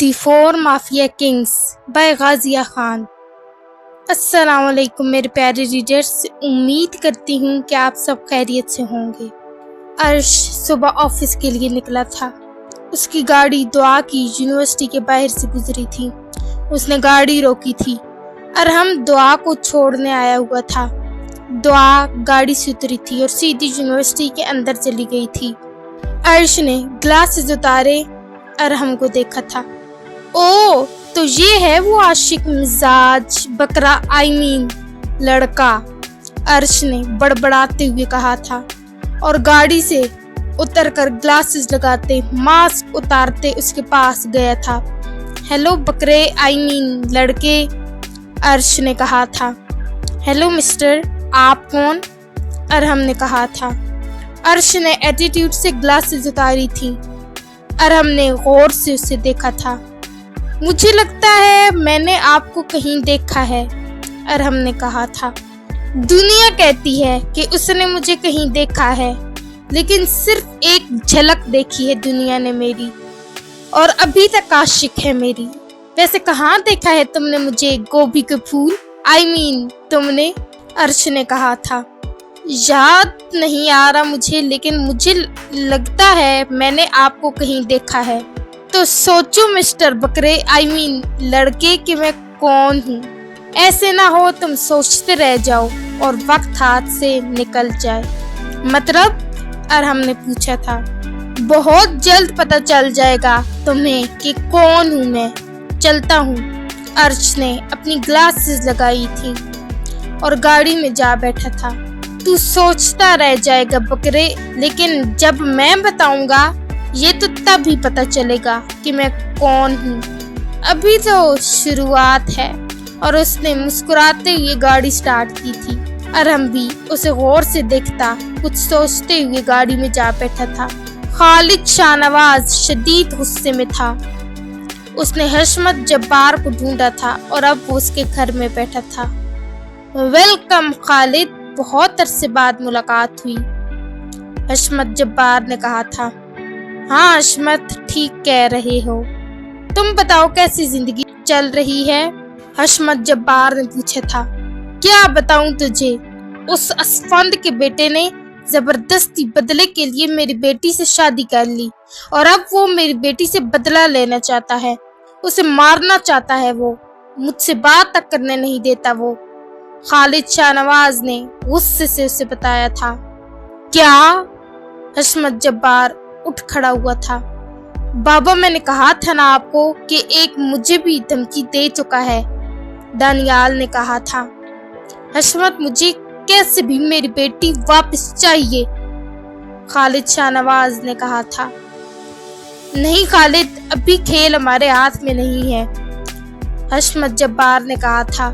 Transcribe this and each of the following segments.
The four mafia kings by Ghazia Khan. अस्सलाम वालेकुम मेरे प्यारे रीडर्स, उम्मीद करती हूँ कि आप सब खैरियत से होंगे। अर्श सुबह ऑफिस के लिए निकला था। उसकी गाड़ी दुआ की यूनिवर्सिटी के बाहर से गुजरी थी। उसने गाड़ी रोकी थी और हम दुआ को छोड़ने आया हुआ था। दुआ गाड़ी से उतरी थी और सीधी यूनिवर्सिटी के अंदर चली गई थी। अर्श ने ग्लासेस उतारे और हमको देखा था। ओ, तो ये है वो आशिक मिजाज बकरा लड़का, अर्श ने बड़बड़ाते हुए कहा था और गाड़ी से उतरकर ग्लासेस लगाते मास्क उतारते उसके पास गया था। हेलो बकरे लड़के, अर्श ने कहा था। हेलो मिस्टर, आप कौन? और हमने कहा था। अर्श ने एटीट्यूड से ग्लासेस उतारी थी और हमने गौर से उसे देखा था। मुझे लगता है मैंने आपको कहीं देखा है, और हमने कहा था। दुनिया कहती है कि उसने मुझे कहीं देखा है, लेकिन सिर्फ एक झलक देखी है दुनिया ने मेरी, और अभी तक आशिक है मेरी। वैसे कहाँ देखा है तुमने मुझे गोभी के फूल? तुमने, अर्श ने कहा था। याद नहीं आ रहा मुझे, लेकिन मुझे लगता है मैंने आपको कहीं देखा है। तो सोचो मिस्टर बकरे लड़के कि मैं कौन हूँ। ऐसे ना हो तुम सोचते रह जाओ और वक्त हाथ से निकल जाए। मतलब? और हमने पूछा था। बहुत जल्द पता चल जाएगा तुम्हें कि कौन हूँ मैं। चलता हूँ। अर्श ने अपनी ग्लासेस लगाई थी और गाड़ी में जा बैठा था। तू सोचता रह जाएगा बकरे, लेकिन जब मैं बताऊंगा ये तो तब ही पता चलेगा कि मैं कौन हूँ। अभी तो शुरुआत है। और उसने मुस्कुराते हुए गाड़ी स्टार्ट की थी और हम भी उसे गौर से देखता कुछ सोचते हुए गाड़ी में जा बैठा था। खालिद शाहनवाज शदीद गुस्से में था। उसने हशमत जब्बार को ढूंढा था और अब वो उसके घर में बैठा था। वेलकम खालिद, बहुत अरसे बाद मुलाकात हुई, हशमत जब्बार ने कहा था। हाँ हशमत, ठीक कह रहे हो। तुम बताओ कैसी जिंदगी चल रही है? हशमत जब्बार ने पूछा था। क्या बताऊं तुझे, उस असफंद के बेटे ने जबरदस्ती बदले के लिए मेरी बेटी से शादी कर ली और अब वो मेरी बेटी से बदला लेना चाहता है। उसे मारना चाहता है। वो मुझसे बात तक करने नहीं देता। वो खालिद शाहनवाज ने गुस्से से उसे बताया था। क्या? हशमत जब्बार उठ खड़ा हुआ था। बाबा, मैंने कहा था ना आपको कि एक मुझे भी धमकी दे चुका है, दानियाल ने कहा था। हशमत, मुझे कैसे भी मेरी बेटी वापस चाहिए, खालिद शाहनवाज ने कहा था। नहीं खालिद, अभी खेल हमारे हाथ में नहीं है, हशमत जब्बार ने कहा था।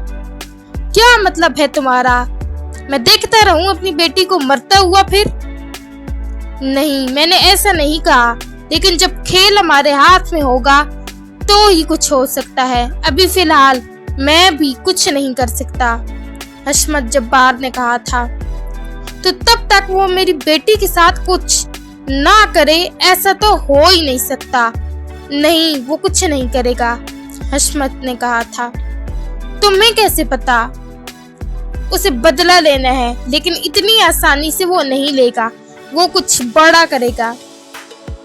क्या मतलब है तुम्हारा? मैं देखता रहूं अपनी बेटी को मरता हुआ फिर? नहीं, मैंने ऐसा नहीं कहा, लेकिन जब खेल हमारे हाथ में होगा तो ही कुछ हो सकता है। अभी फिलहाल मैं भी कुछ नहीं कर सकता, हशमत जब्बार ने कहा था। तो तब तक वो मेरी बेटी के साथ कुछ ना करे, ऐसा तो हो ही नहीं सकता। नहीं, वो कुछ नहीं करेगा, हशमत ने कहा था। तुम्हें कैसे पता? उसे बदला लेना है, लेकिन इतनी आसानी से वो नहीं लेगा। वो कुछ बड़ा करेगा।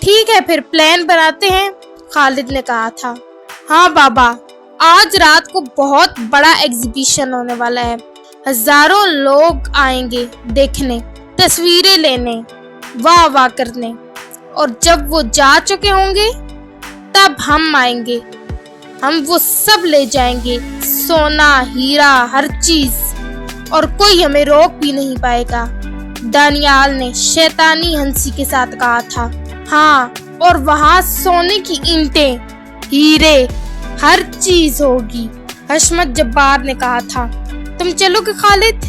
ठीक है, फिर प्लान बनाते हैं, खालिद ने कहा था। हाँ बाबा, आज रात को बहुत बड़ा एग्जीबिशन होने वाला है। हजारों लोग आएंगे देखने, तस्वीरें लेने, वाह वाह करने, और जब वो जा चुके होंगे तब हम आएंगे। हम वो सब ले जाएंगे, सोना हीरा हर चीज, और कोई हमें रोक भी नहीं पाएगा, दानियाल ने शैतानी हंसी के साथ कहा था। हाँ, और वहाँ सोने की ईंटें, हीरे, हर चीज होगी, हशमत जब्बार ने कहा था। तुम चलोगे खालिद?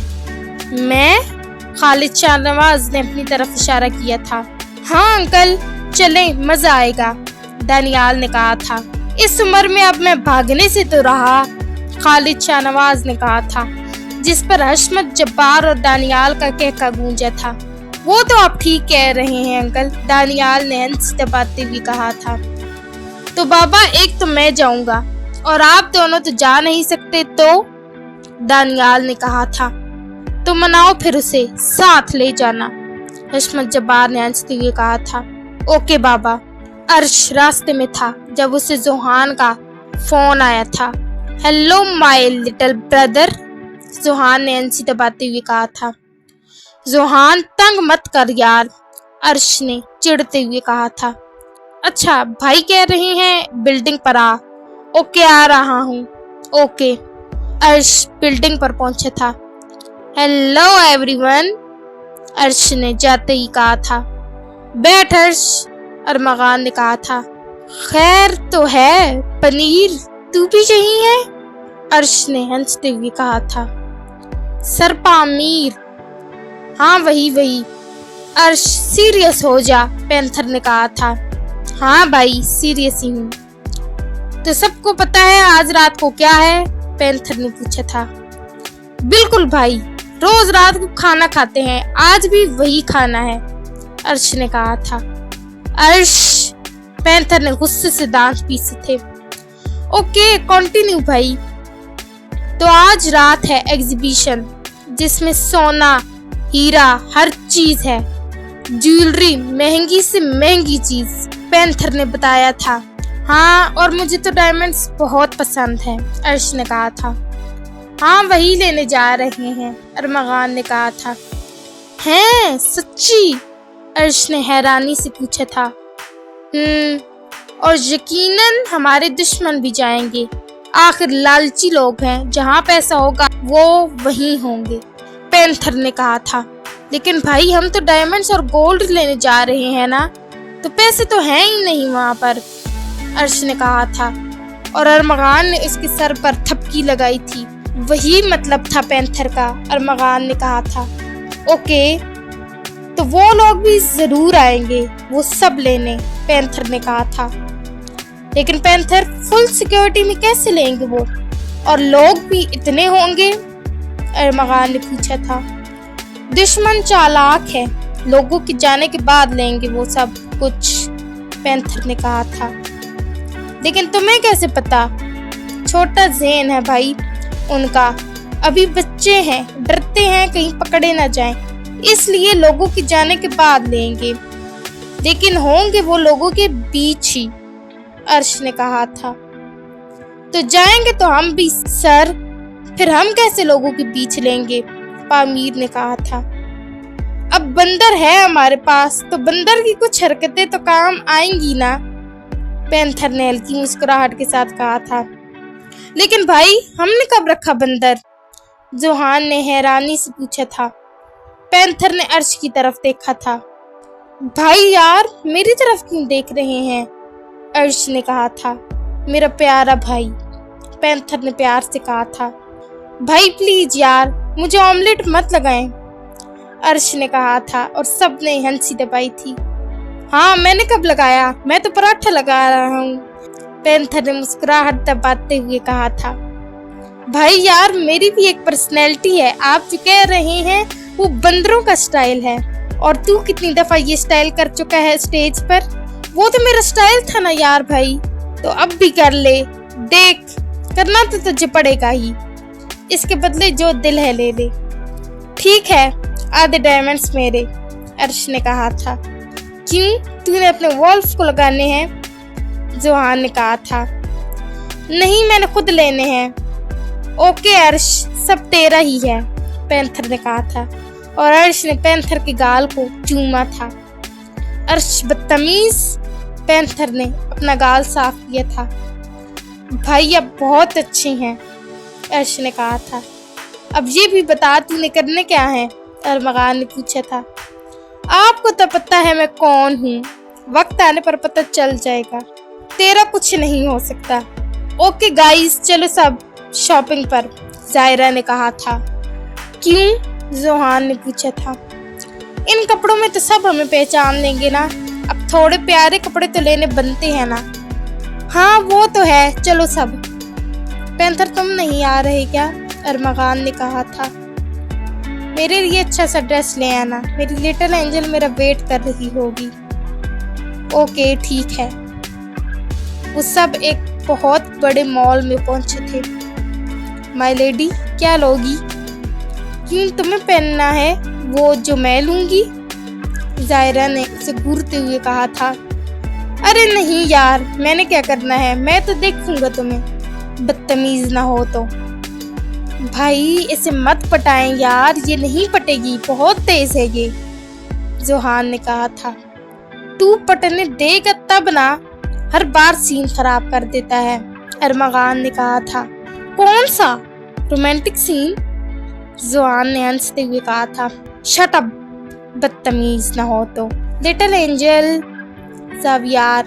मैं? खालिद शाहनवाज ने अपनी तरफ इशारा किया था। हाँ अंकल, चले, मजा आएगा, दानियाल ने कहा था। इस उम्र में अब मैं भागने से तो रहा, खालिद शाहनवाज ने कहा था, जिस पर हशमत जब्बार और दानियाल का कहका गूंजा था। वो तो आप ठीक कह रहे हैं अंकल, दानियाल ने हंस दबाते हुए कहा था। तो बाबा एक तो मैं जाऊंगा और आप दोनों तो जा नहीं सकते, तो दानियाल ने कहा था। तो मनाओ फिर उसे साथ ले जाना, हशमत जब्बार ने हंसते हुए कहा था। ओके बाबा। अर्श रास्ते में था जब उसे जोहान का फोन आया था। Hello my little brother, Johan ने हंसी दबाते हुए कहा था। जोहान तंग मत कर यार, अर्श ने चिढ़ते हुए कहा था। अच्छा भाई कह रहे हैं बिल्डिंग पर आ। ओके आ रहा हूँ। ओके। अर्श बिल्डिंग पर पहुंचा था। हेलो एवरीवन, अर्श ने जाते ही कहा था। बैठ अर्श, अरमगान ने कहा था। खैर तो है पनीर, तू भी यही है, अर्श ने हंसते हुए कहा था। सरपा अमीर, हाँ वही वही। अर्श सीरियस हो जा, पैंथर ने कहा था। हाँ भाई सीरियस ही हूँ। तो सबको पता है आज रात को क्या है, पैंथर ने पूछा था। बिल्कुल भाई, रोज रात को खाना खाते हैं, आज भी वही खाना है, अर्श ने कहा था। अर्श, पैंथर ने गुस्से से दांत पीसे थे। ओके कंटिन्यू भाई। तो आज रात है एग्जीबिशन जिसमें सोना हीरा हर चीज है, ज्वेलरी महंगी से महंगी चीज, पैंथर ने बताया था। हाँ और मुझे तो डायमंड्स बहुत पसंद है, अर्श ने कहा था। हाँ वही लेने जा रहे हैं, अरमगान ने कहा था। हैं सच्ची, अर्श ने हैरानी से पूछा था। और यकीनन हमारे दुश्मन भी जाएंगे, आखिर लालची लोग हैं, जहाँ पैसा होगा वो वहीं होंगे, पैंथर ने कहा था। लेकिन भाई हम तो डायमंड्स और गोल्ड लेने जा रहे हैं ना, तो पैसे तो हैं ही नहीं वहाँ पर, अर्श ने कहा था। और अरमगान ने उसके सर पर थपकी लगाई थी। वही मतलब था पैंथर का, अरमगान ने कहा था। ओके तो वो लोग भी जरूर आएंगे वो सब लेने, पैंथर ने कहा था। लेकिन पैंथर फुल सिक्योरिटी में कैसे लेंगे वो, और लोग भी इतने होंगे, अरमगान ने पूछा था। दुश्मन चालाक है, लोगों के जाने के बाद लेंगे वो सब कुछ, पैंथर ने कहा था। लेकिन तुम्हें कैसे पता, छोटा ज़हन है भाई उनका, अभी बच्चे हैं, डरते हैं कहीं पकड़े ना जाएं, इसलिए लोगों के जाने के बाद लेंगे। लेकिन होंगे वो लोगों के बीच ही, अर्श ने कहा था। तो जाएंगे तो हम भी सर, फिर हम कैसे लोगों के बीच लेंगे, पामीर ने कहा था। अब बंदर है हमारे पास, तो बंदर की कुछ हरकतें तो काम आएंगी ना, पैंथर ने हल्की मुस्कुराहट के साथ कहा था। लेकिन भाई हमने कब रखा बंदर, जोहान ने हैरानी से पूछा था। पैंथर ने अर्श की तरफ देखा था। भाई यार मेरी तरफ क्यों देख रहे हैं, अर्श ने कहा था। मेरा प्यारा भाई, पैंथर ने प्यार से कहा था। भाई प्लीज यार मुझे ऑमलेट मत लगाएं, अर्श ने कहा था और सबने हंसी दबाई थी। हाँ मैंने कब लगाया, मैं तो पराठा लगा रहा हूँ, पैंथर ने मुस्कुराहट दबाते हुए कहा था। भाई यार मेरी भी एक पर्सनैलिटी है, आप जो कह रहे हैं वो बंदरों का स्टाइल है, और तू कितनी दफा ये स्टाइल कर चुका है स्टेज पर, वो तो मेरा स्टाइल था ना यार भाई, तो अब भी कर ले, देख करना तो तुझे पड़ेगा ही, इसके बदले जो दिल है ले ले। ठीक है आधे डायमंड्स मेरे, अर्श ने कहा था। क्यों तूने अपने वॉल्फ को लगाने हैं, जोहान ने कहा था। नहीं मैंने खुद लेने हैं। ओके अर्श सब तेरा ही है, पैंथर ने कहा था, और अर्श ने पैंथर के गाल को चूमा था। अर्श बदतमीज, पैंथर ने अपना गाल साफ किया था। भाई अब बहुत अच्छे हैं, अर्श ने कहा था। अब ये भी बता तूने करने क्या है, अरमगान ने पूछा था। आपको तो पता है मैं कौन हूँ, वक्त आने पर पता चल जाएगा, तेरा कुछ नहीं हो सकता। ओके गाइस चलो सब शॉपिंग पर, जायरा ने कहा था। क्यों, जोहान ने पूछा था। इन कपड़ों में तो सब हमें पहचान लेंगे ना, अब थोड़े प्यारे कपड़े तो लेने बनते हैं ना। हाँ वो तो है, चलो सब। पैंथर तुम नहीं आ रहे क्या, अरमगान ने कहा था। मेरे लिए अच्छा सा ड्रेस ले आना, मेरी लिटिल एंजल मेरा वेट कर रही होगी। ओके ठीक है। वो सब एक बहुत बड़े मॉल में पहुंचे थे। माय लेडी, क्या लोगी? क्यों, तुम्हें पहनना है वो जो मैं लूंगी? जायरा ने उसे घूरते हुए कहा था। अरे नहीं यार, मैंने क्या करना है, मैं तो देखूंगा तुम्हें, बदतमीज ना हो तो। भाई इसे मत पटाएं यार, ये नहीं पटेगी, बहुत तेज है ये, जोहान ने कहा था। तू पटने देगा तब ना, हर बार सीन खराब कर देता है, अरमगान ने कहा था। कौन सा रोमांटिक सीन? जोहान ने हंसते हुए कहा था। शट अप, बदतमीज ना हो तो। लिटिल एंजल, जावियार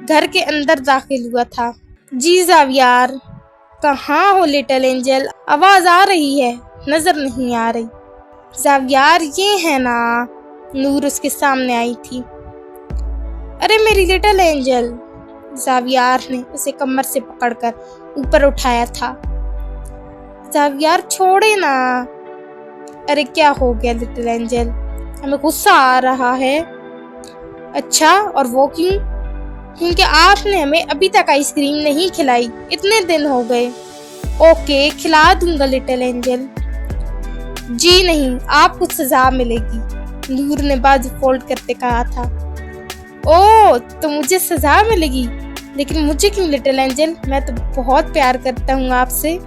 घर के अंदर दाखिल हुआ था। जी जावियार। कहाँ हो लिटिल एंजल? आवाज आ रही है, नजर नहीं आ रही। जावियार ये है ना? नूर उसके सामने आई थी। अरे मेरी लिटिल एंजल, जावियार ने उसे कमर से पकड़कर ऊपर उठाया था। जावियार छोड़े ना। अरे क्या हो गया लिटिल एंजल, हमें गुस्सा आ रहा है। अच्छा, और वो क्यों? क्योंकि आपने हमें अभी तक आइसक्रीम नहीं खिलाई, इतने दिन हो गए। ओके, खिला दूंगा लिटिल एंजल। जी नहीं, आपको सजा मिलेगी, नूर ने बाजू फोल्ड करते कहा था। ओह, तो मुझे सजा मिलेगी, लेकिन मुझे क्यों लिटिल एंजल? मैं तो बहुत प्यार करता हूँ आपसे।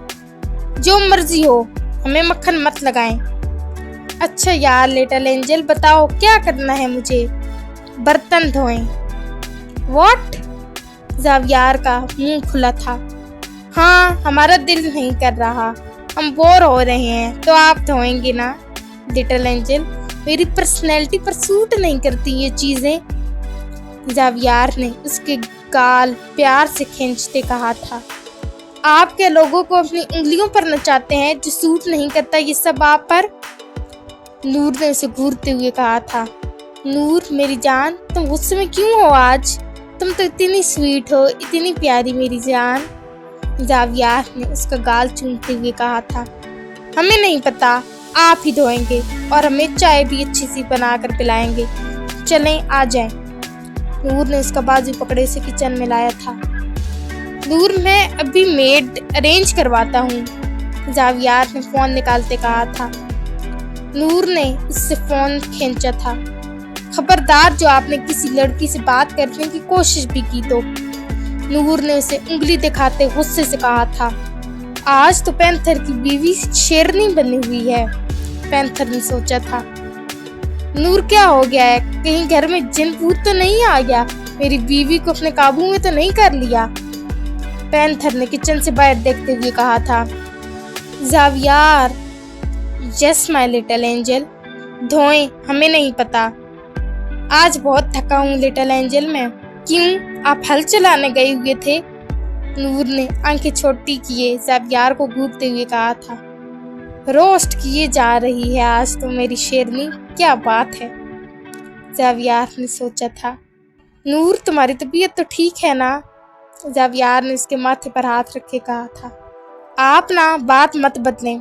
जो मर्जी हो, हमें मक्खन मत लगाएं। अच्छा यार लिटिल एंजल, बताओ क्या करना है मुझे? बर्तन धोएं। व्हाट? जावियार का मुंह खुला था। हाँ, हमारा दिल नहीं कर रहा, हम बोर हो रहे हैं, तो आप धोएंगे ना लिटिल एंजल? मेरी पर्सनैलिटी पर सूट नहीं करती ये चीजें, जावियार ने उसके गाल प्यार से खींचते कहा था। आप क्या लोगों को अपनी उंगलियों पर नचाते हैं जो सूट नहीं करता ये सब आप पर? नूर ने उसे घूरते हुए कहा था। नूर मेरी जान, तुम गुस्से में क्यों हो आज? तुम तो इतनी स्वीट हो, इतनी प्यारी मेरी जान, जावियार ने उसका गाल चूमते हुए कहा था। हमें नहीं पता, आप ही धोएंगे और हमें चाय भी अच्छी सी बनाकर पिलाएंगे। चलें, आ जाएं। नूर ने उसका बाजू पकड़े उसे किचन में लाया था। नूर, मैं अभी मेड अरेंज करवाता हूँ, जावियार ने फोन निकालते कहा था। नूर ने उससे फोन खींचा था। खबरदार, जो आपने किसी लड़की से बात करने की कोशिश भी की तो, नूर ने उसे उंगली दिखाते गुस्से से कहा था। आज तो पैंथर की बीवी शेरनी बनी हुई है, पैंथर ने सोचा था। नूर क्या हो गया है, कहीं घर में जिन भूत तो नहीं आ गया? मेरी बीवी को अपने काबू में तो नहीं कर लिया? पैंथर ने किचन से बाहर देखते हुए कहा था। Zaviyar, yes my little angel, धोएं, हमें नहीं पता। आज बहुत थका हूँ लिटिल एंजल मैं। क्यों, आप हल चलाने गए हुए थे? नूर ने आंखें छोटी किए जावियार को घूरते हुए कहा था। रोस्ट किए जा रही है आज तो मेरी शेरनी, क्या बात है, जावियार ने सोचा था। नूर, तुम्हारी तबीयत तो ठीक है ना? जावियार ने उसके माथे पर हाथ रख के कहा था। आप ना बात मत बदलें।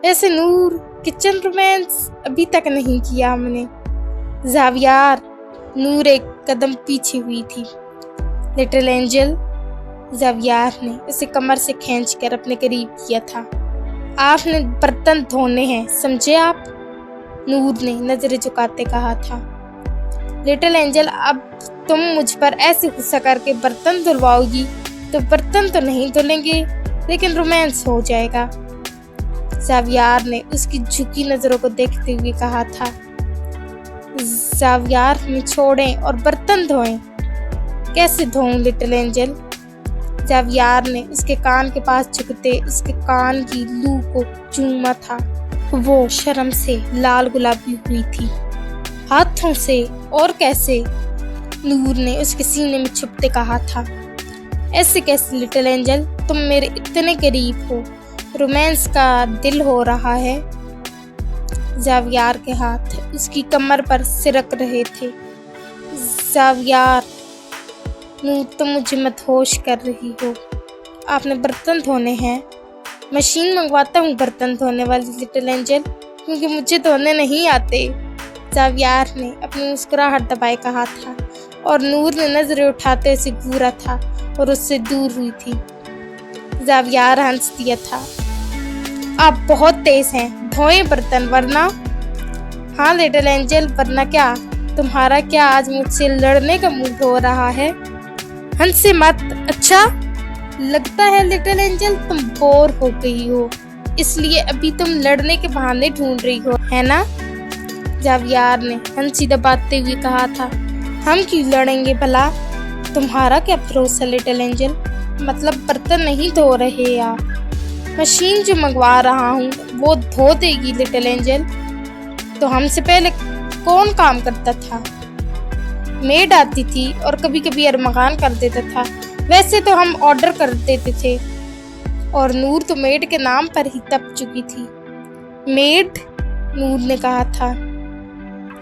ऐसे नूर, किचन रोमांस अभी तक नहीं किया हमने। जावियार, नूर एक कदम पीछे हुई थी। लिटिल एंजल, जावियार ने उसे कमर से खींचकर अपने करीब किया था। आपने बर्तन धोने हैं, समझे आप? नूर ने नजरें झुकाते कहा था। लिटिल एंजल, अब तुम मुझ पर ऐसे गुस्सा करके बर्तन धुलवाओगी तो बर्तन तो नहीं धुलेंगे, लेकिन रोमांस हो जाएगा, जावियार ने उसकी झुकी नजरों को देखते हुए कहा था। जावियार, में छोड़ें और बर्तन धोएं। कैसे धोऊं लिटिल एंजल? जावियार ने उसके कान के पास झुकते उसके कान की लू को चूमा था। वो शर्म से लाल गुलाबी हुई थी। हाथों से? और कैसे? नूर ने उसके सीने में छुपते कहा था। ऐसे कैसे लिटिल एंजल, तुम मेरे इतने करीब हो, रोमांस का दिल हो रहा है। जावियार के हाथ उसकी कमर पर सिरक रहे थे। जावियार, नूर तुम मुझे मदहोश कर रही हो। आपने बर्तन धोने हैं? मशीन मंगवाता हूँ बर्तन धोने वाली लिटिल एंजल, क्योंकि मुझे धोने नहीं आते, जावियार ने अपनी मुस्कुराहट दबाए कहा था और नूर ने नजरें उठाते उसे घूरा था और उससे दूर हुई थी। ज़ावियार हंस दिया था। आप बहुत तेज हैं, धोएं बर्तन वरना। हाँ लिटिल एंजल, वरना क्या? तुम्हारा क्या आज मुझसे लड़ने का मूड हो रहा है? हंसे मत। अच्छा, लगता है लिटिल एंजल तुम बोर हो गई हो, इसलिए अभी तुम लड़ने के बहाने ढूंढ रही हो, है ना? ज़ावियार ने हंसी दबाते हुए कहा था। हम क्यों लड़ेंगे भला? तुम्हारा क्या भरोसा लिटिल एंजल? मतलब बर्तन नहीं धो रहे आप, मशीन जो मंगवा रहा हूँ वो धो देगी लिटिल एंजल। तो हमसे पहले कौन काम करता था? मेड आती थी और कभी कभी अरमगान कर देता था। वैसे तो हम ऑर्डर कर देते थे, और नूर तो मेड के नाम पर ही तप चुकी थी। मेड? नूर ने कहा था।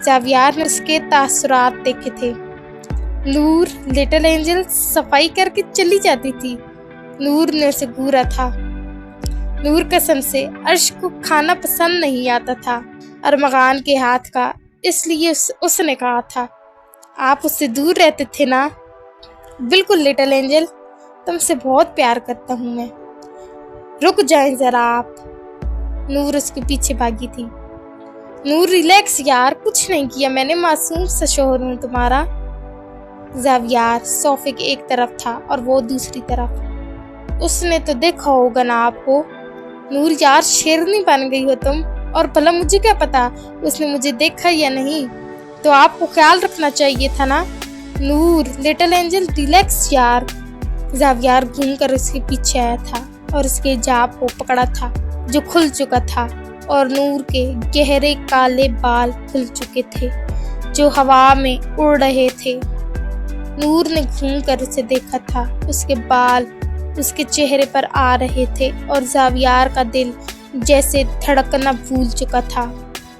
ज़ावियार ने उसके तासुरात देखे थे। नूर, लिटिल एंजल सफाई करके चली जाती थी। नूर ने उसे घूरा था। नूर कसम से अर्श को खाना पसंद नहीं आता था अरमगान के हाथ का, इसलिए उसने कहा था, आप उससे दूर रहते थे ना? बिल्कुल लिटिल एंजल, तुमसे बहुत प्यार करता हूँ मैं। रुक जाएं जरा आप। नूर उसके पीछे भागी थी। नूर रिलैक्स यार, कुछ नहीं किया मैंने, मासूम सा शोहर हूँ तुम्हारा। ज़ावियार सोफे के एक तरफ था और वो दूसरी तरफ। उसने तो देखा होगा ना आपको। नूर यार, शेरनी बन गई हो तुम, और भला मुझे क्या पता उसने मुझे देखा या नहीं, तो आपको ख्याल रखना चाहिए था ना। नूर, लिटिल एंजल रिलैक्स यार। ज़ावियार घूमकर उसके पीछे आया था और उसके हिजाब को पकड़ा था जो खुल चुका था, और नूर के गहरे काले बाल खुल चुके थे जो हवा में उड़ रहे थे। नूर ने घूमकर उसे देखा था। उसके बाल उसके चेहरे पर आ रहे थे और ज़ावियार का दिल जैसे धड़कना भूल चुका था।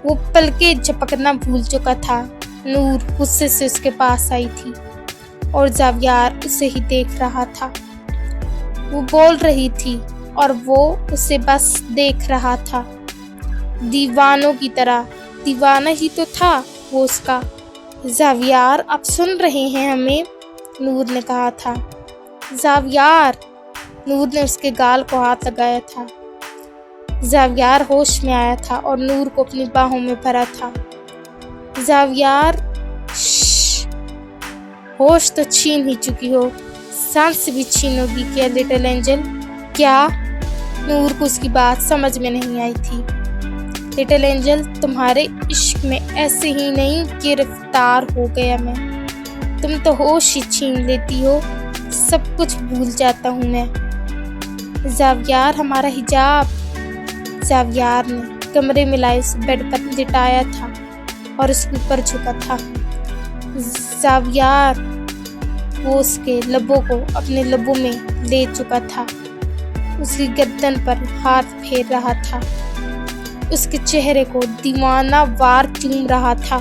वो पलके झपकना भूल चुका था। नूर गुस्से से उसके पास आई थी और ज़ावियार उसे ही देख रहा था। वो बोल रही थी और वो उसे बस देख रहा था, दीवानों की तरह। दीवाना ही तो था वो उसका। ज़ावियार, आप सुन रहे हैं हमें? नूर ने कहा था। ज़ावियार, नूर ने उसके गाल को हाथ लगाया था। ज़ावियार होश में आया था और नूर को अपनी बाहों में भरा था। ज़ावियार, होश तो छीन ही चुकी हो, सांस भी छीनोगी क्या लिटिल एंजल? क्या? नूर को उसकी बात समझ में नहीं आई थी। लिटिल एंजल, तुम्हारे इश्क में ऐसे ही नहीं गिरफ्तार हो गया मैं। तुम तो होश ही छीन लेती हो, सब कुछ भूल जाता हूँ मैं। ज़ावियार, हमारा हिजाब। ज़ावियार ने कमरे में लाए उस बेड पर लिटाया था और उसके ऊपर झुका था। ज़ावियार, वो उसके लबों को अपने लबों में ले चुका था। उसकी गर्दन पर हाथ फेर रहा था। उसके चेहरे को दीवाना वार चूम रहा था।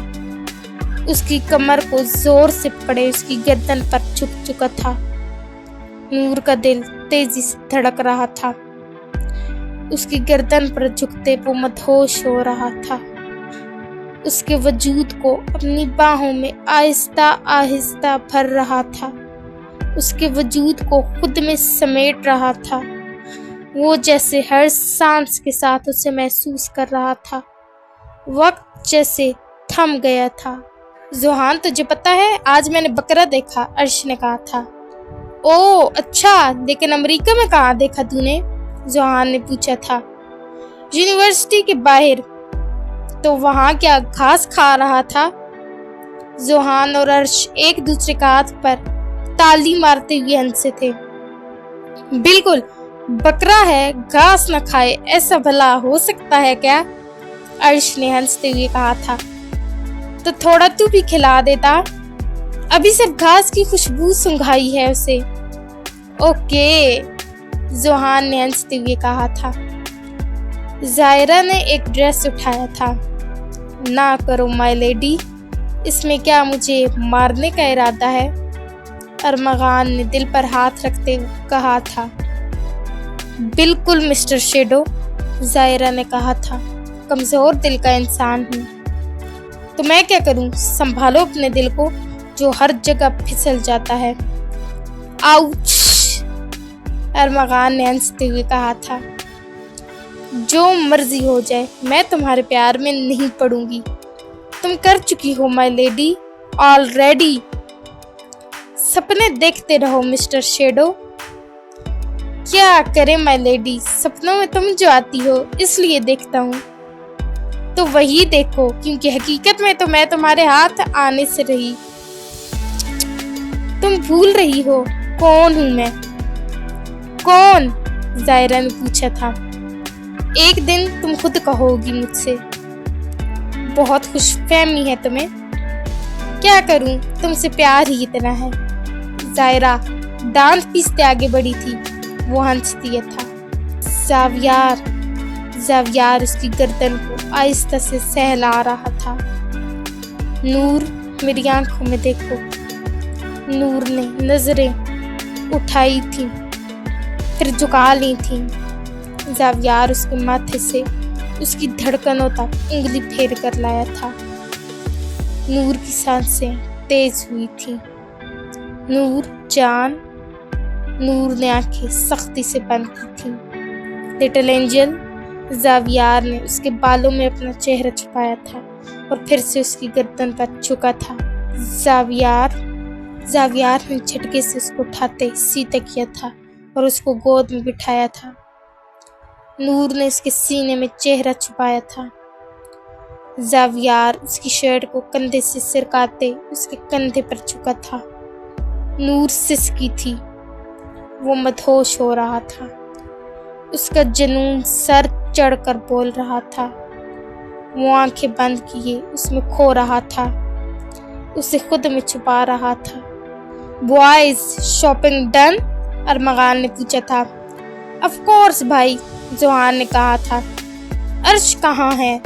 उसकी कमर को जोर से पकड़े उसकी गर्दन पर झुक चुका था। नूर का दिल तेजी से धड़क रहा था। उसकी गर्दन पर झुकते वो मदहोश हो रहा था। उसके वजूद को अपनी बाहों में आहिस्ता आहिस्ता भर रहा था। उसके वजूद को खुद में समेट रहा था। वो जैसे हर सांस के साथ उसे महसूस कर रहा था। वक्त जैसे थम गया था। जोहान, तुझे पता है आज मैंने बकरा देखा, अर्श ने कहा था। ओ अच्छा, लेकिन अमेरिका में कहाँ देखा तूने? जोहान ने पूछा था। यूनिवर्सिटी के बाहर। तो वहाँ क्या घास खा रहा था? जोहान और अर्श एक दूसरे का हाथ पर ताली मारते हुए हंसे थे। बिल्कुल, बकरा है, घास न खाए, ऐसा भला हो सकता है क्या? अर्श ने हंसते हुए कहा था। तो थोड़ा तू भी खिला देता, अभी सिर्फ घास की खुशबू सूंघाई है उसे। ओके, जोहान ने हंसते हुए कहा था। जायरा ने एक ड्रेस उठाया था। ना करो माय लेडी, इसमें क्या मुझे मारने का इरादा है? अरमगान ने दिल पर हाथ रखते हुए कहा था। बिल्कुल मिस्टर शेडो, जायरा ने कहा था। कमजोर दिल का इंसान हूँ, तो मैं क्या करूं? संभालो अपने दिल को जो हर जगह फिसल जाता है। आउच! अरमगान ने हंसते हुए कहा था, जो मर्जी हो जाए, मैं तुम्हारे प्यार में नहीं पड़ूंगी। तुम कर चुकी हो माय लेडी ऑलरेडी। सपने देखते रहो मिस्टर शेडो। क्या करें माय लेडी, सपनों में तुम जो आती हो इसलिए देखता हूँ। तो वही देखो, क्योंकि हकीकत में तो मैं तुम्हारे हाथ आने से रही। तुम भूल रही हो कौन हूँ मैं। कौन? जायरा ने पूछा था। एक दिन तुम खुद कहोगी मुझसे। बहुत खुशफहमी है तुम्हें। क्या करूं, तुमसे प्यार ही इतना है। जायरा दांत पीसते आगे बढ़ी थी। वो हंस दिया था। ज़ावियार, ज़ावियार उसकी गर्दन को आहिस्ता से सहला रहा था। नूर, मेरी आंखों में देखो। नूर ने नजरें उठाई थी, फिर झुका ली थी। ज़ावियार उसके माथे से उसकी धड़कनों तक उंगली फेर कर लाया था। नूर की सांसें तेज हुई थी। नूर जान। नूर ने आंखें सख्ती से बंद की थी। Little angel. ज़ावियार ने उसके बालों में अपना चेहरा छुपाया था और फिर से उसकी गर्दन पर झुका था। ज़ावियार ने झटके से उसको उठाते सीधे किया था और उसको गोद में बिठाया था। नूर ने उसके सीने में चेहरा छुपाया था। ज़ावियार उसकी शर्ट को कंधे से सिरकाते उसके कंधे पर झुका था। नूर सिसकी थी। वो मदहोश हो रहा था। उसका जुनून सर चढ़कर बोल रहा था। वो आंखें बंद किए उसमें खो रहा था। उसे खुद में छुपा रहा था। Boys shopping done? अरमगान ने पूछा था। ऑफ कोर्स भाई, जोहान ने कहा था। अर्श कहाँ है?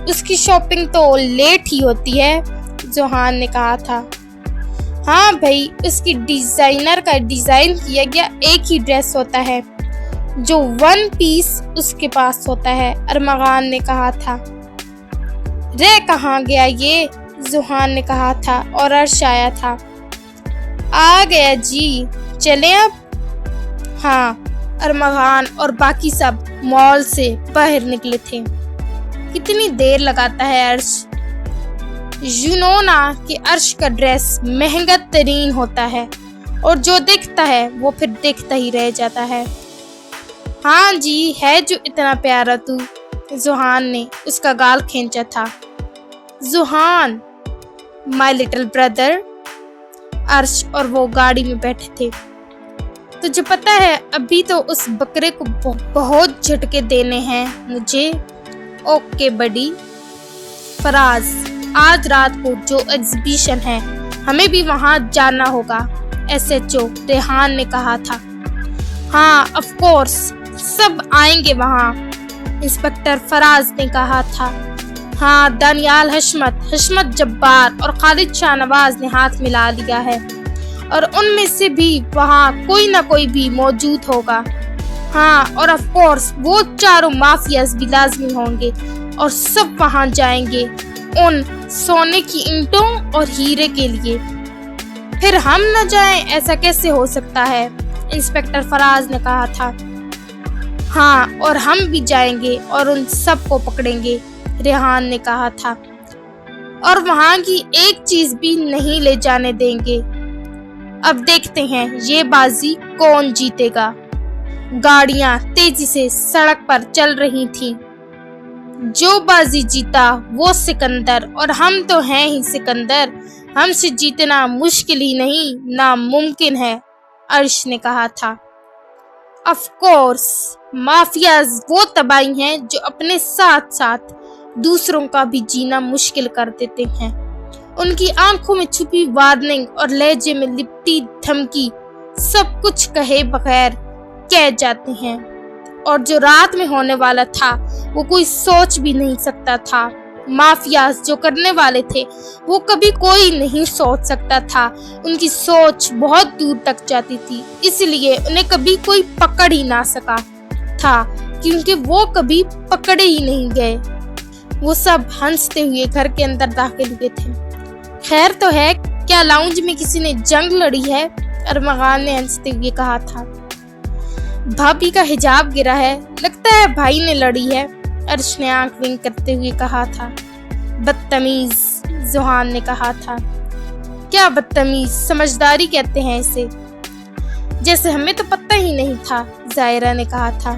उसकी शॉपिंग तो लेट ही होती है, जोहान ने कहा था। हाँ भाई, उसकी डिजाइनर का डिजाइन किया गया एक ही ड्रेस होता है जो वन पीस उसके पास होता है, अरमगान ने कहा था। रे कहाँ गया ये? जोहान ने कहा था और अर्श आया था। आ गया जी, चलें अब? हाँ, अरमगान और बाकी सब मॉल से बाहर निकले थे। कितनी देर लगाता है अर्श? यू नो ना कि अर्श का ड्रेस महंगा तरीन होता है और जो दिखता है वो फिर दिखता ही रह जाता है। हाँ जी, है जो इतना प्यारा तू। जोहान ने उसका गाल खींचा था। Johan, my little brother. Arsh और वो गाड़ी में बैठे थे। तुझे पता है अभी तो उस बकरे को बहुत झटके देने हैं मुझे। ओके बडी। फराज, आज रात को जो एग्जीबिशन है हमें भी वहां जाना होगा, एसएचओ रेहान ने कहा था। हाँ ऑफ कोर्स, सब आएंगे वहां, इंस्पेक्टर फराज ने कहा था। हाँ, दानियाल हशमत जब्बार और खालिद शाहनवाज ने हाथ मिला लिया है और उनमें से भी वहाँ कोई ना कोई भी मौजूद होगा। हाँ, और ऑफ कोर्स वो चारों माफियाज भी लाजमी होंगे और सब वहाँ जाएंगे उन सोने की ईंटों और हीरे के लिए। फिर हम न जाएं, ऐसा कैसे हो सकता है? इंस्पेक्टर फराज ने कहा था। हाँ, और हम भी जाएंगे और उन सब को पकड़ेंगे, रेहान ने कहा था। और वहाँ की एक चीज भी नहीं ले जाने देंगे। अब देखते हैं ये बाजी कौन जीतेगा। गाड़ियां तेजी से सड़क पर चल रही थीं। जो बाजी जीता वो सिकंदर, और हम तो हैं ही सिकंदर। हमसे जीतना मुश्किल ही नहीं, नामुमकिन है, अर्श ने कहा था। ऑफ कोर्स, माफियाज वो तबाही हैं जो अपने साथ साथ दूसरों का भी जीना मुश्किल कर देते हैं। उनकी आंखों में छुपी वार्निंग और लहजे में लिपटी धमकी सब कुछ कहे बगैर कह जाते हैं, और जो रात में होने वाला था वो कोई सोच भी नहीं सकता था। माफियाज जो करने वाले थे वो कभी कोई नहीं सोच सकता था। उनकी सोच बहुत दूर तक जाती थी, इसलिए उन्हें कभी कोई पकड़ ही ना सका था, क्योंकि वो कभी पकड़े ही नहीं गए। वो सब हंसते हुए घर के अंदर दाखिल हुए थे। खैर तो है, क्या लाउंज में किसी ने जंग लड़ी है? अरमगान ने हंसते हुए कहा था। भाभी का हिजाब गिरा है, लगता है भाई ने लड़ी है, अर्श ने आंख विंक करते हुए कहा था। बदतमीज, जोहान ने कहा था। क्या बदतमीज, समझदारी कहते हैं इसे। जैसे हमें तो पता ही नहीं था, जायरा ने कहा था।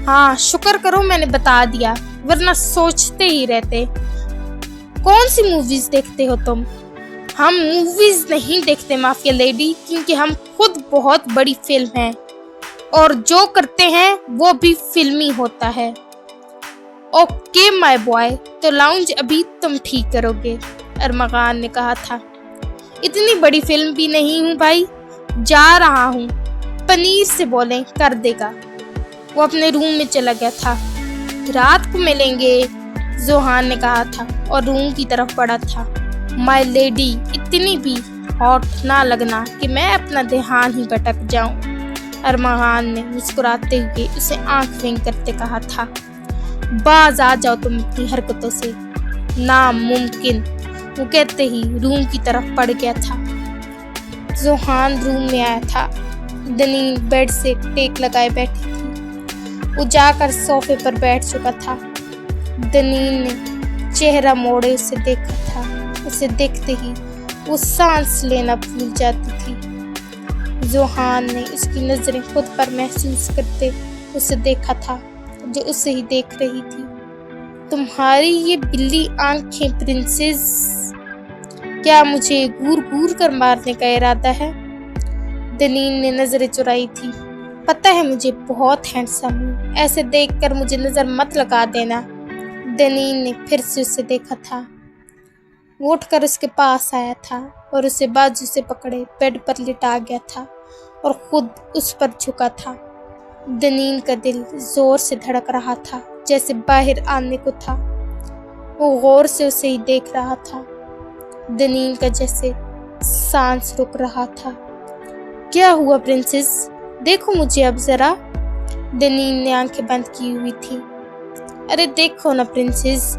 हाँ, शुक्र करो मैंने बता दिया, वरना सोचते ही रहते। कौन सी मूवीज देखते हो तुम? हम मूवीज नहीं देखते माफिया लेडी, क्योंकि हम खुद बहुत बड़ी फिल्म हैं और जो करते हैं वो भी फिल्मी होता है। ओके माय बॉय, तो लाउंज अभी तुम ठीक करोगे, अरमगान ने कहा था। इतनी बड़ी फिल्म भी नहीं हूँ भाई, जा रहा हूँ, पनीर से बोलें कर देगा। वो अपने रूम में चला गया था। रात को मिलेंगे, जोहान ने कहा था और रूम की तरफ बढ़ा था। माय लेडी, इतनी भी हॉट ना लगना कि मैं अपना ध्यान ही भटक जाऊं, अरमगान ने मुस्कुराते हुए उसे आंख विंक करते कहा था। बाज आ जाओ तुम अपनी हरकतों से, नामुमकिन, वो कहते ही रूम की तरफ बढ़ गया था। जोहान रूम में आया था। दनीन बेड से टेक लगाए बैठी थी। वो जाकर सोफे पर बैठ चुका था। दनीन ने चेहरा मोड़े उसे देखा था। उसे देखते ही वो सांस लेना भूल जाती थी। जोहान ने उसकी नजरें खुद पर महसूस करते उसे देखा था, जो उसे ही देख रही थी। तुम्हारी ये बिल्ली आंखें प्रिंसेस, क्या मुझे घूर घूर कर मारने का इरादा है? दनीन ने नजरें चुराई थी। पता है मुझे बहुत हैंडसम हूँ, ऐसे देखकर मुझे नजर मत लगा देना। दनीन ने फिर से उसे देखा था। वो उठकर उसके पास आया था और उसे बाजू से पकड़े बेड पर लिटा गया था और खुद उस पर झुका था। दनीन का दिल जोर से धड़क रहा था, जैसे बाहर आने को था। वो गौर से उसे ही देख रहा था। दनीन का जैसे सांस रुक रहा था। क्या हुआ प्रिंसेस, देखो मुझे अब जरा। दनीन ने आंखें बंद की हुई थी। अरे देखो ना प्रिंसेस,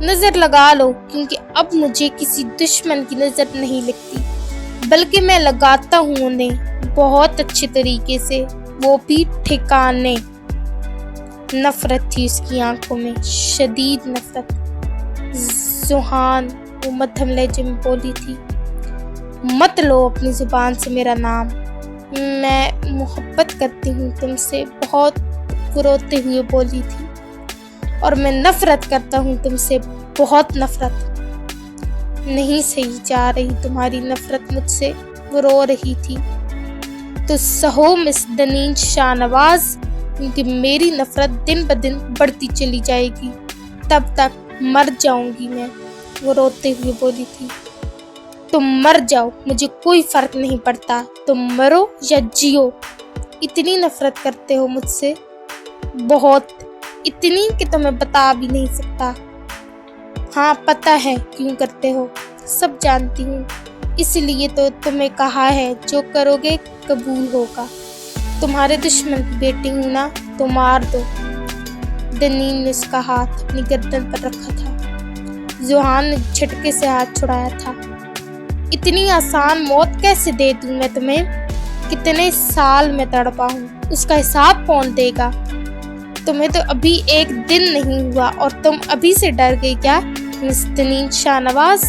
नजर लगा लो, क्योंकि अब मुझे किसी दुश्मन की नजर नहीं लगती, बल्कि मैं लगाता हूँ उन्हें बहुत अच्छे तरीके से, वो भी ठिकाने। नफरत थी उसकी आंखों में, शदीद नफरत। जोहान, वो मध्यम लहजे में बोली थी। मत लो अपनी जुबान से मेरा नाम। मैं मोहब्बत करती हूँ तुमसे, बहुत रोते हुए बोली थी। और मैं नफरत करता हूँ तुमसे, बहुत नफरत। नहीं सही जा रही तुम्हारी नफरत मुझसे, वो रो रही थी। तो सहो मिस दनीन शाहनवाज, क्योंकि मेरी नफरत दिन ब दिन बढ़ती चली जाएगी, तब तक मर जाऊंगी मैं, वो रोते हुए बोली थी। तुम मर जाओ, मुझे कोई फर्क नहीं पड़ता, तुम मरो या जियो। इतनी नफरत करते हो मुझसे, बहुत, इतनी कि तुम्हें बता भी नहीं सकता। हाँ पता है क्यों करते हो, सब जानती हूँ, इसलिए तो तुम्हें कहा है जो करोगे कबूल होगा। तुम्हारे दुश्मन की बेटी हूँ ना, तो मार दो। दनीन ने उसका हाथ अपनी गर्दन पर रखा था। जोहान ने झटके से हाथ छुड़ाया था। इतनी आसान मौत कैसे दे दूं मैं तुम्हें? कितने साल में तड़पा हूँ, उसका हिसाब कौन देगा? तुम्हें तो अभी एक दिन नहीं हुआ और तुम अभी से डर गई क्या मिस दनीन शाहनवाज?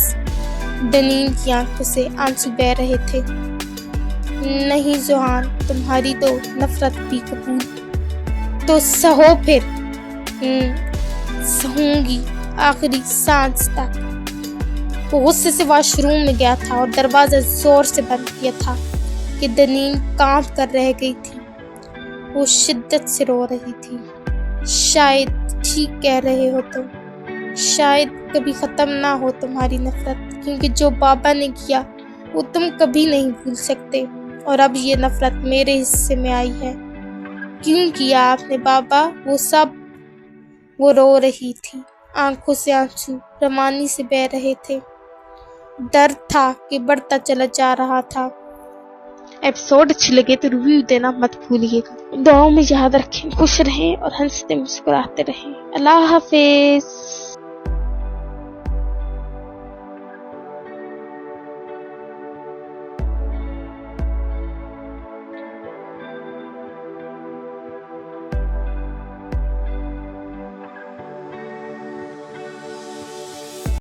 दनीन की आंखों से आंसू बह रहे थे। नहीं जोहान, तुम्हारी तो नफरत भी कबूल, तो सहो फिर। सहूंगी आखिरी सांस तक। वो गुस्से से वॉशरूम में गया था और दरवाजा जोर से बंद किया था कि दनीन कांप कर रह गई थी। वो शिद्दत से रो रही थी। शायद ठीक कह रहे हो तुम, शायद कभी खत्म ना हो तुम्हारी नफरत, क्योंकि जो बाबा ने किया वो तुम कभी नहीं भूल सकते। और अब ये नफरत मेरे हिस्से में आई है। क्यों किया आपने बाबा वो सब? वो रो रही थी, आंखों से आंसू रमानी से बह रहे थे। दर्द था कि बढ़ता चला जा रहा था। एपिसोड अच्छी लगे तो रिव्यू देना मत भूलिएगा। दुआओं में याद रखें, खुश रहें और हंसते मुस्कुराते रहें। अल्लाह हाफिज।